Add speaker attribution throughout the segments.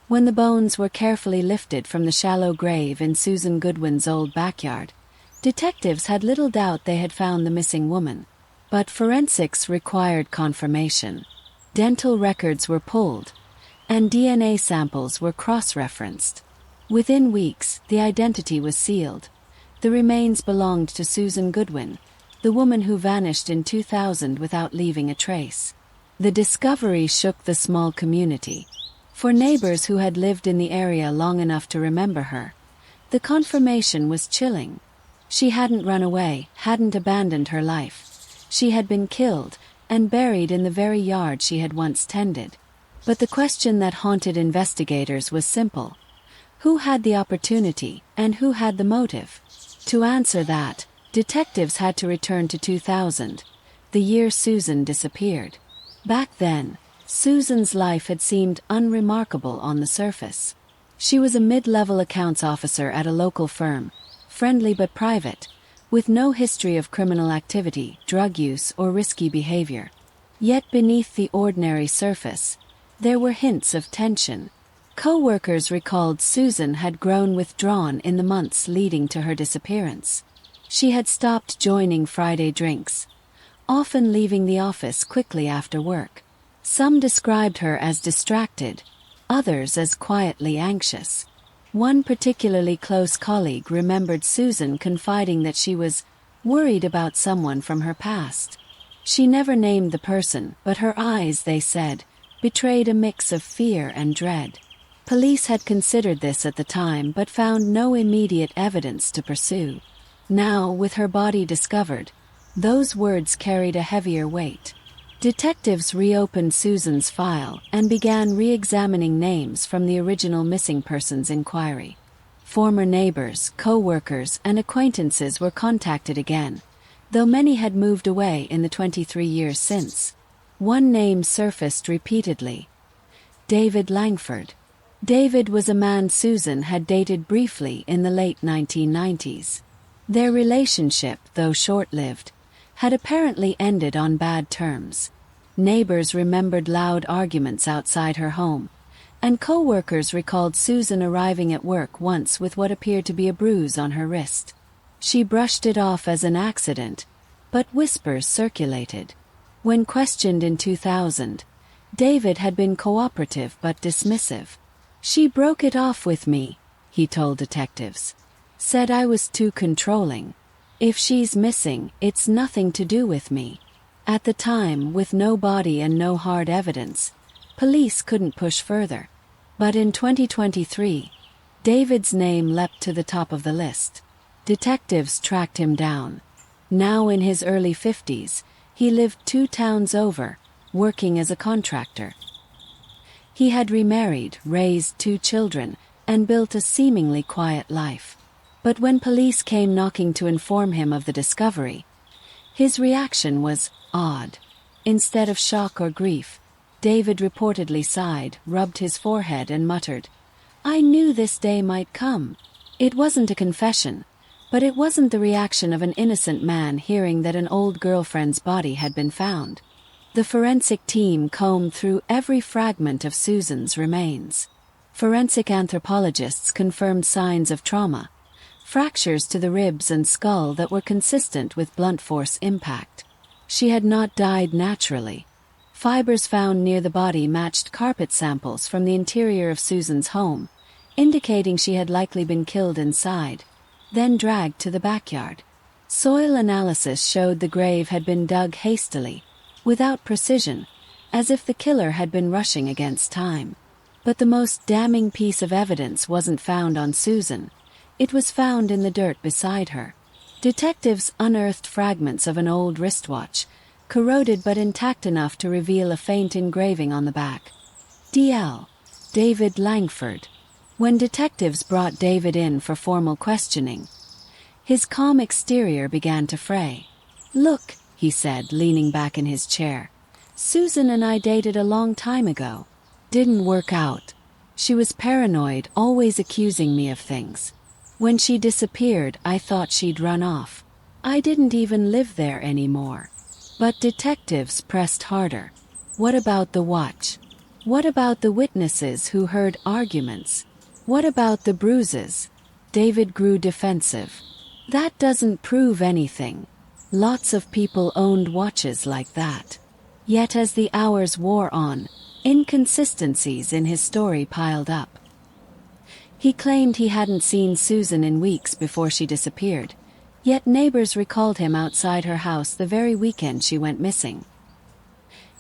Speaker 1: When the bones were carefully lifted from the shallow grave in Susan Goodwin's old backyard, detectives had little doubt they had found the missing woman. But forensics required confirmation. Dental records were pulled, and DNA samples were cross-referenced. Within weeks, the identity was sealed. The remains belonged to Susan Goodwin, the woman who vanished in 2000 without leaving a trace. The discovery shook the small community. For neighbors who had lived in the area long enough to remember her, the confirmation was chilling. She hadn't run away, hadn't abandoned her life. She had been killed and buried in the very yard she had once tended. But the question that haunted investigators was simple. Who had the opportunity, and who had the motive? To answer that, detectives had to return to 2000, the year Susan disappeared. Back then, Susan's life had seemed unremarkable on the surface. She was a mid-level accounts officer at a local firm, friendly but private, with no history of criminal activity, drug use, or risky behavior. Yet beneath the ordinary surface, there were hints of tension. Co-workers recalled Susan had grown withdrawn in the months leading to her disappearance. She had stopped joining Friday drinks, often leaving the office quickly after work. Some described her as distracted, others as quietly anxious. One particularly close colleague remembered Susan confiding that she was worried about someone from her past. She never named the person, but her eyes, they said, betrayed a mix of fear and dread. Police had considered this at the time but found no immediate evidence to pursue. Now, with her body discovered, those words carried a heavier weight. Detectives reopened Susan's file and began re-examining names from the original missing persons inquiry. Former neighbors, co-workers, and acquaintances were contacted again, though many had moved away in the 23 years since. One name surfaced repeatedly: David Langford. David was a man Susan had dated briefly in the late 1990s. Their relationship, though short-lived, had apparently ended on bad terms. Neighbors remembered loud arguments outside her home, and co-workers recalled Susan arriving at work once with what appeared to be a bruise on her wrist. She brushed it off as an accident, but whispers circulated. When questioned in 2000, David had been cooperative but dismissive. "She broke it off with me," he told detectives. "Said I was too controlling. If she's missing, it's nothing to do with me." At the time, with no body and no hard evidence, police couldn't push further. But in 2023, David's name leapt to the top of the list. Detectives tracked him down. Now in his early 50s, he lived 2 towns over, working as a contractor. He had remarried, raised 2 children, and built a seemingly quiet life. But when police came knocking to inform him of the discovery, his reaction was odd. Instead of shock or grief, David reportedly sighed, rubbed his forehead and muttered, "I knew this day might come." It wasn't a confession, but it wasn't the reaction of an innocent man hearing that an old girlfriend's body had been found. The forensic team combed through every fragment of Susan's remains. Forensic anthropologists confirmed signs of trauma, fractures to the ribs and skull that were consistent with blunt force impact. She had not died naturally. Fibers found near the body matched carpet samples from the interior of Susan's home, indicating she had likely been killed inside, then dragged to the backyard. Soil analysis showed the grave had been dug hastily, without precision, as if the killer had been rushing against time. But the most damning piece of evidence wasn't found on Susan. It was found in the dirt beside her. Detectives unearthed fragments of an old wristwatch, corroded but intact enough to reveal a faint engraving on the back. D.L. David Langford. When detectives brought David in for formal questioning, his calm exterior began to fray. "Look," he said, leaning back in his chair. "Susan and I dated a long time ago. Didn't work out. She was paranoid, always accusing me of things. When she disappeared, I thought she'd run off. I didn't even live there anymore." But detectives pressed harder. "What about the watch? What about the witnesses who heard arguments? What about the bruises? David grew defensive. That doesn't prove anything. Lots of people owned watches like that. Yet as the hours wore on, inconsistencies in his story piled up. He claimed he hadn't seen Susan in weeks before she disappeared, yet neighbors recalled him outside her house the very weekend she went missing.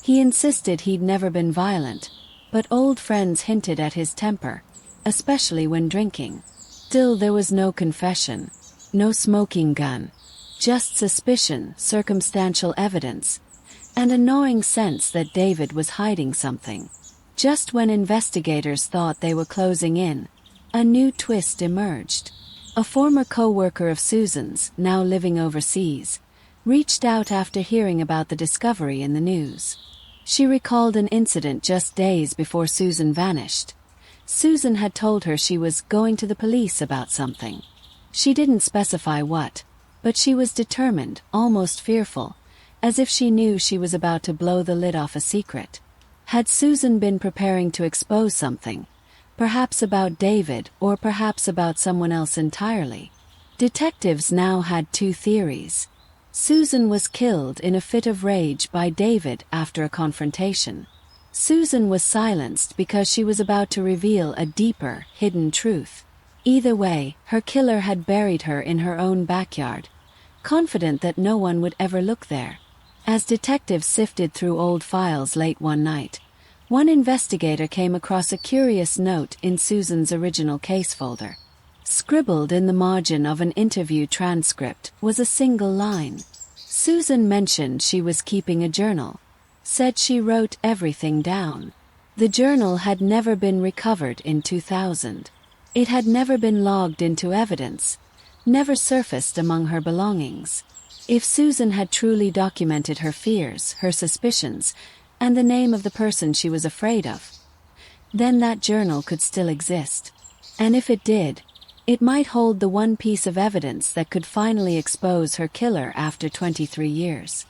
Speaker 1: He insisted he'd never been violent, but old friends hinted at his temper, especially when drinking. Still, there was no confession, no smoking gun, just suspicion, circumstantial evidence, and a gnawing sense that David was hiding something. Just when investigators thought they were closing in, a new twist emerged. A former co-worker of Susan's, now living overseas, reached out after hearing about the discovery in the news. She recalled an incident just days before Susan vanished. Susan had told her she was going to the police about something. She didn't specify what, but she was determined, almost fearful, as if she knew she was about to blow the lid off a secret. Had Susan been preparing to expose something, perhaps about David or perhaps about someone else entirely? Detectives now had two theories. Susan was killed in a fit of rage by David after a confrontation. Susan was silenced because she was about to reveal a deeper, hidden truth. Either way, her killer had buried her in her own backyard, confident that no one would ever look there. As detectives sifted through old files late one night, one investigator came across a curious note in Susan's original case folder. Scribbled in the margin of an interview transcript was a single line. Susan mentioned she was keeping a journal, said she wrote everything down. The journal had never been recovered in 2000. It had never been logged into evidence, never surfaced among her belongings. If Susan had truly documented her fears, her suspicions, and the name of the person she was afraid of, then that journal could still exist. And if it did, it might hold the one piece of evidence that could finally expose her killer after 23 years.